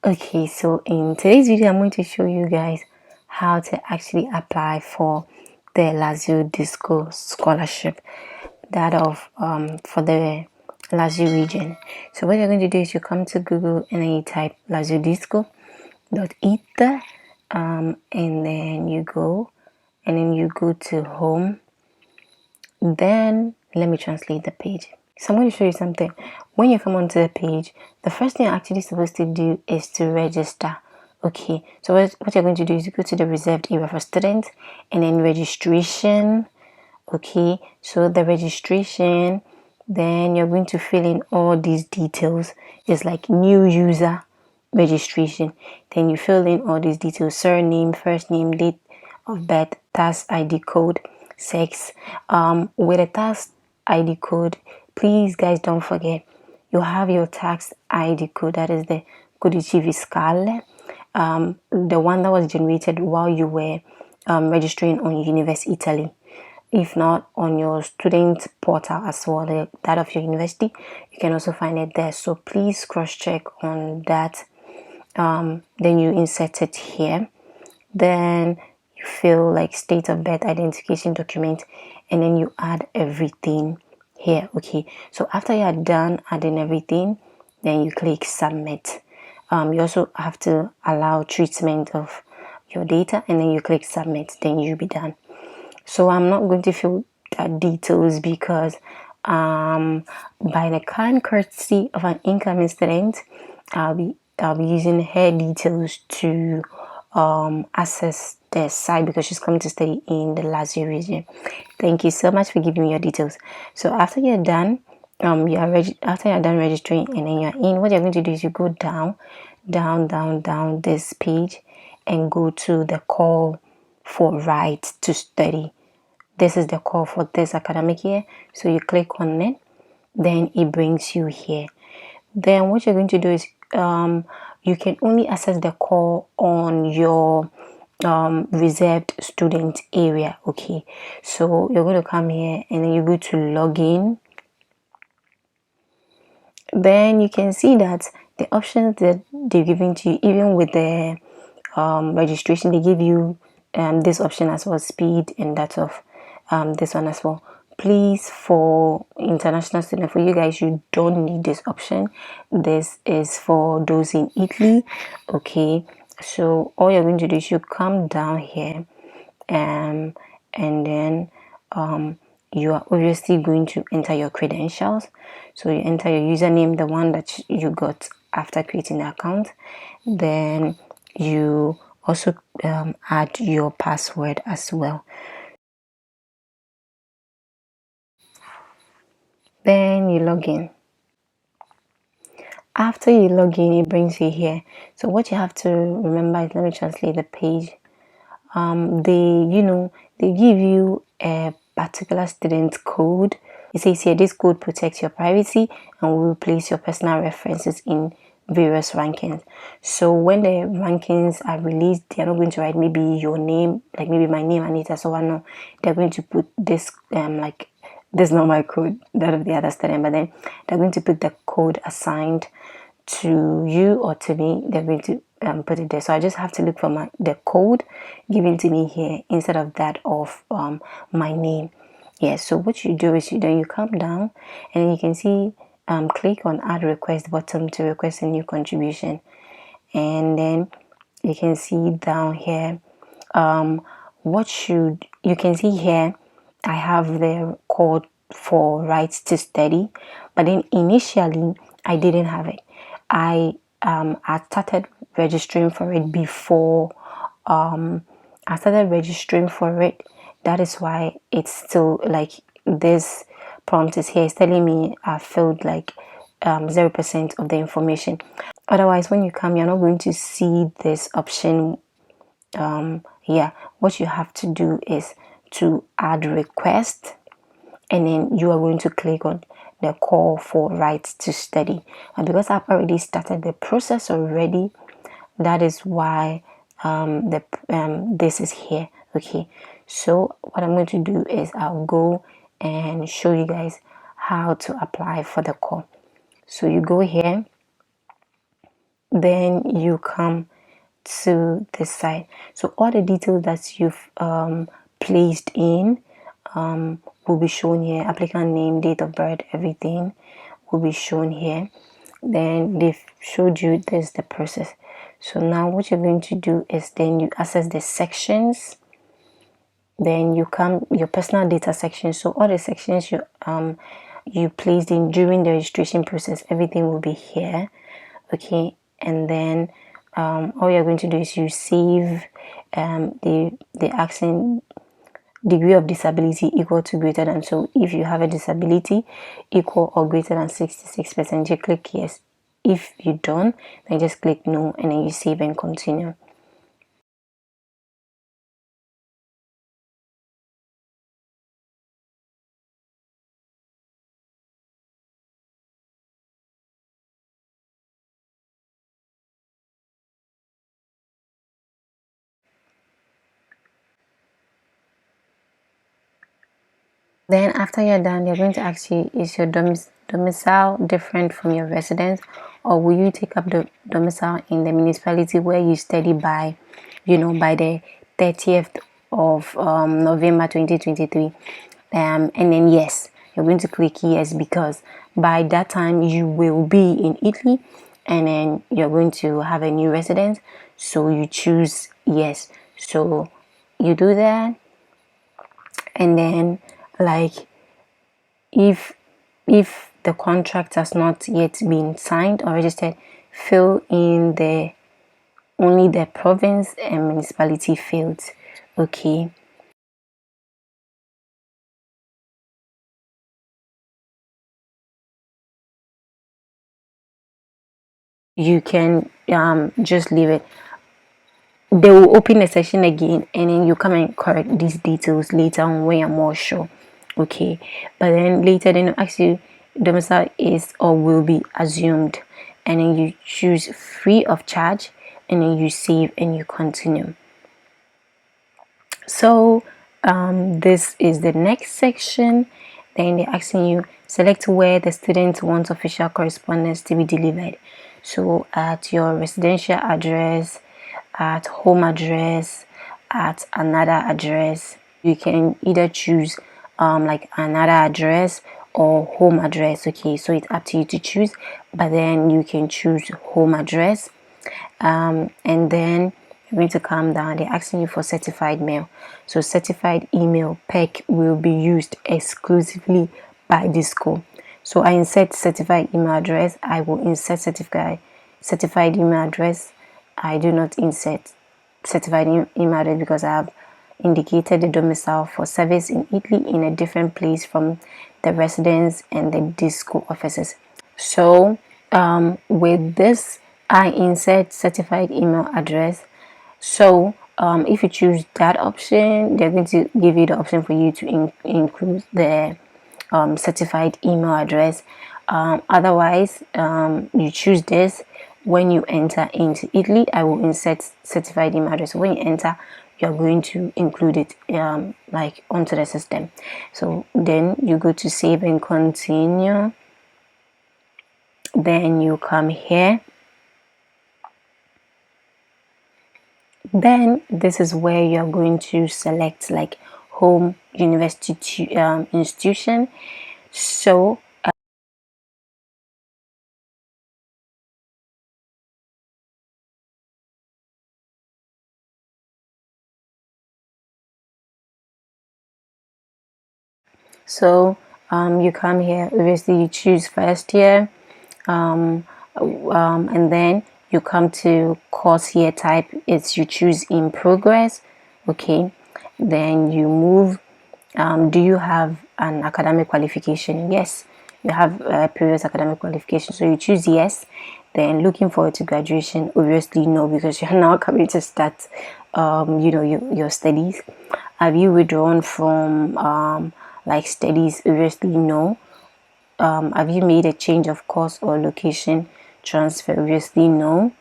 Okay, so in today's video, I'm going to show you guys how to actually apply for the Lazio Disco Scholarship, that of for the Lazio region. So what you're going to do is you come to Google and then you type Lazio Disco .it, and then you go to home. Then let me translate the page. So I'm going to show you something. When you come onto the page, the first thing you're actually supposed to do is to register. Okay, so what you're going to do is you go to the reserved area for students and then registration. Okay, so the registration, then you're going to fill in all these details. It's like new user registration. Then you fill in all these details: surname, first name, date of birth, tax ID code, sex. With a tax ID code, please guys don't forget you have your tax ID code, that is the codice fiscale, the one that was generated while you were registering on Universe Italy. If not, on your student portal as well, that of your university, you can also find it there. So please cross check on that. Then you insert it here. Then you fill like state of birth, identification document, and then you add everything here. Okay, so after you are done adding everything, then you click submit. You also have to allow treatment of your data, and then you click submit, then you'll be done. So I'm not going to fill that details because by the kind courtesy of an incoming student, I'll be using her details to access the site because she's coming to study in the Lazio region. Thank you so much for giving me your details. So after you're done, after you're done registering and then you're in, what you're going to do is you go down this page and go to the call for right to study. This is the call for this academic year, so you click on it, then it brings you here. Then what you're going to do is you can only access the call on your reserved student area. Okay, so you're going to come here and then you go to login. Then you can see that the options that they're giving to you, even with the registration, they give you this option as well, speed and that of this one as well. Please, for international students, for you guys, you don't need this option. This is for those in Italy. Okay, so all you're going to do is you come down here and then you are obviously going to enter your credentials. So you enter your username, the one that you got after creating the account. Then you also add your password as well. Then you log in. After you log in, it brings you here. So what you have to remember is, let me translate the page. They give you a particular student code. It says here, this code protects your privacy and will place your personal references in various rankings. So when the rankings are released, they're not going to write maybe your name, like maybe my name, Anita. So I know they're going to put this like this, not my code, that of the other student, but then they're going to put the code assigned to you or to me. They're going to put it there. So I just have to look for the code given to me here instead of that of my name. Yeah, so what you do is you come down and you can see click on add request button to request a new contribution, and then you can see down here you can see here I have the code for rights to study, but then initially I didn't have it. I started registering for it before I started registering for it. That is why it's still like this prompt is here. It's telling me I filled like 0% of the information. Otherwise, when you come, you're not going to see this option. Yeah, what you have to do is to add request, and then you are going to click on the call for rights to study. And because I've already started the process already, that is why this is here. Okay, so what I'm going to do is I'll go and show you guys how to apply for the call. So you go here then you come to this side. So all the details that you've placed in will be shown here. Applicant name, date of birth, everything will be shown here. Then they've showed you this the process. So now what you're going to do is then you access the sections. Then you come your personal data section. So all the sections you placed in during the registration process, everything will be here. Okay, and then all you're going to do is you save the asking degree of disability equal to greater than. So if you have a disability equal or greater than 66%, you click yes. If you don't, then just click no, and then you save and continue. Then after you're done, they're going to ask you, is your domicile different from your residence, or will you take up the domicile in the municipality where you study by, by the 30th of November 2023? And then yes, you're going to click yes, because by that time you will be in Italy and then you're going to have a new residence. So you choose yes. So you do that, and then like if the contract has not yet been signed or registered, fill in the only the province and municipality fields. Okay, you can just leave it. They will open the session again, and then you come and correct these details later on when you're more sure. Okay, but then later then ask you domicile is or will be assumed, and then you choose free of charge, and then you save and you continue. So this is the next section. Then they're asking you select where the student wants official correspondence to be delivered. So at your residential address, at home address, at another address. You can either choose like another address or home address. Okay, so it's up to you to choose, but then you can choose home address. And then you're going to come down, they're asking you for certified mail. So certified email PEC will be used exclusively by the school. So I insert certified email address, I will insert certified email address. I do not insert certified email address because I have indicated the domicile for service in Italy in a different place from the residence and the disco offices. So with this, I insert certified email address. So if you choose that option, they're going to give you the option for you to include the certified email address. Otherwise, you choose this. When you enter into Italy, I will insert certified email address. When you enter, you're going to include it like onto the system. So then you go to save and continue. Then you come here. Then this is where you're going to select like home university institution. So you come here, obviously you choose first year, and then you come to course year type, it's you choose in progress. Okay, then you move. Do you have an academic qualification? Yes, you have a previous academic qualification, so you choose yes. Then looking forward to graduation, obviously no, because you're now coming to start your studies. Have you withdrawn from like studies? Obviously no. Have you made a change of course or location transfer? Obviously no.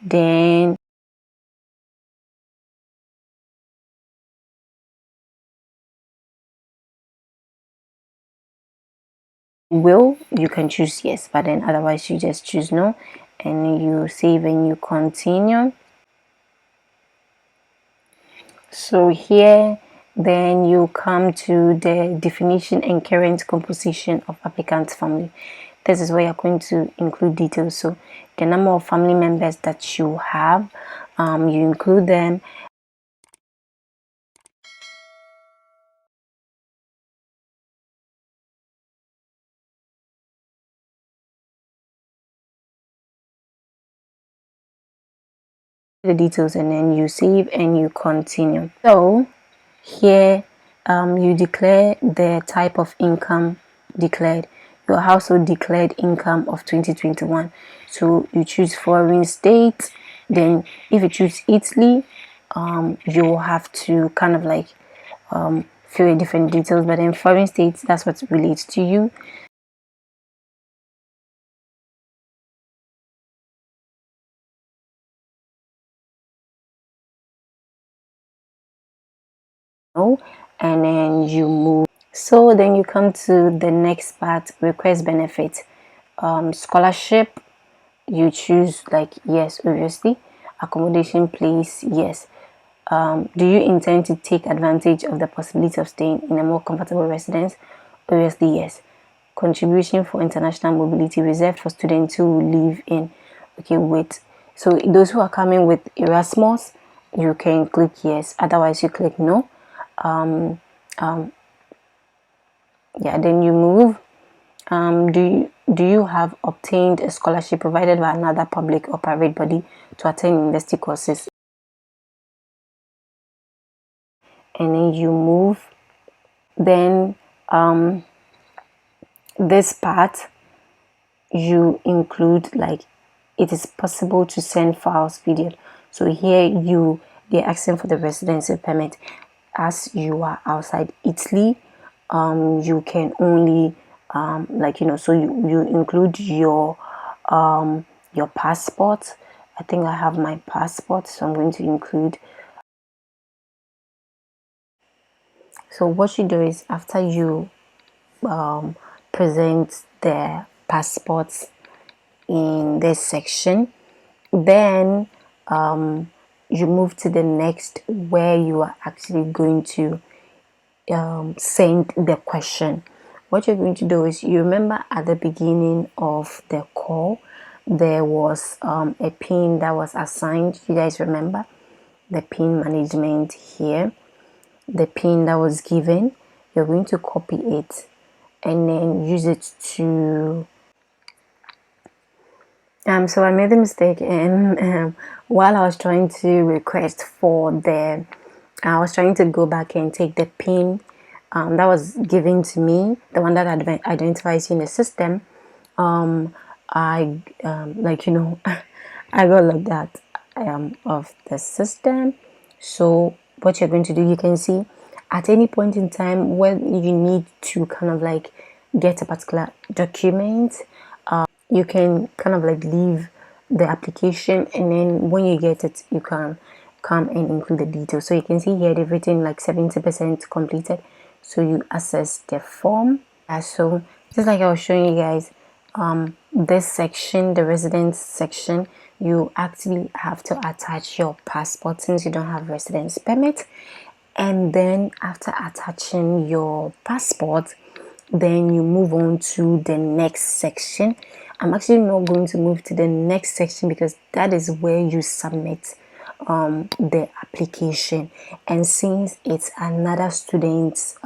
Then will, you can choose yes, but then otherwise you just choose no. and you save and you continue. So here then you come to the definition and current composition of applicant's family. This is where you're going to include details. So the number of family members that you have, you include them. The details, and then you save and you continue. So here you declare the type of income declared, your household declared income of 2021. So you choose foreign state. Then if you choose Italy, you have to kind of like fill in different details, but in foreign states, that's what relates to you. And then you move. So then you come to the next part, request benefit. Scholarship, you choose like yes, obviously. Accommodation place, yes. Do you intend to take advantage of the possibility of staying in a more comfortable residence? Obviously, yes. Contribution for international mobility reserved for students who live in. Okay, wait. So those who are coming with Erasmus, you can click yes. Otherwise, you click no. Yeah, then you move. Do you have obtained a scholarship provided by another public or private body to attend university courses? And then you move. Then this part you include like it is possible to send files PDF. So here they're asking for the residency permit. As you are outside Italy, you can only so you include your passport. I think I have my passport, so I'm going to include. So what you do is after you present the passports in this section, then you move to the next where you are actually going to send the question. What you're going to do is, you remember at the beginning of the call there was a pin that was assigned. You guys remember the pin management here, the pin that was given. You're going to copy it and then use it to so I made a mistake, and while I was trying to request for I was trying to go back and take the pin that was given to me, the one that identifies you in the system. I I got like that of the system. So what you're going to do, you can see at any point in time when you need to kind of like get a particular document, you can kind of like leave the application, and then when you get it you can come and include the details. So you can see here they've written like 70% completed, so you access the form. So just like I was showing you guys, this section, the residence section, you actually have to attach your passport since you don't have residence permit. And then after attaching your passport, then you move on to the next section. I'm actually not going to move to the next section because that is where you submit the application. And since it's another student's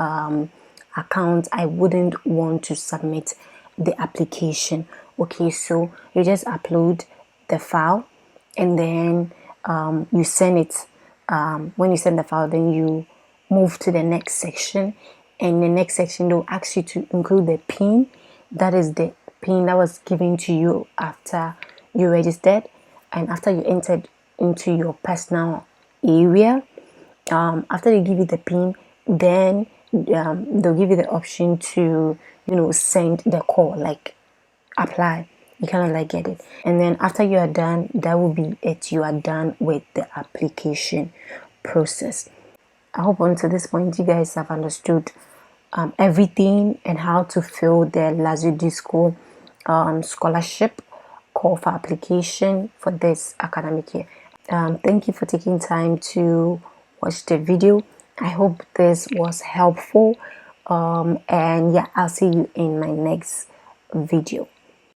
account, I wouldn't want to submit the application. Okay, so you just upload the file and then you send it. When you send the file, then you move to the next section, and the next section they'll ask you to include the pin. That is the pin that was given to you after you registered and after you entered into your personal area. After they give you the pin, then they'll give you the option to send the call, like apply. You kind of like get it, and then after you are done, that will be it. You are done with the application process. I hope until this point you guys have understood everything and how to fill the Lazio Disco scholarship call for application for this academic year. Thank you for taking time to watch the video. I hope this was helpful. And yeah, I'll see you in my next video.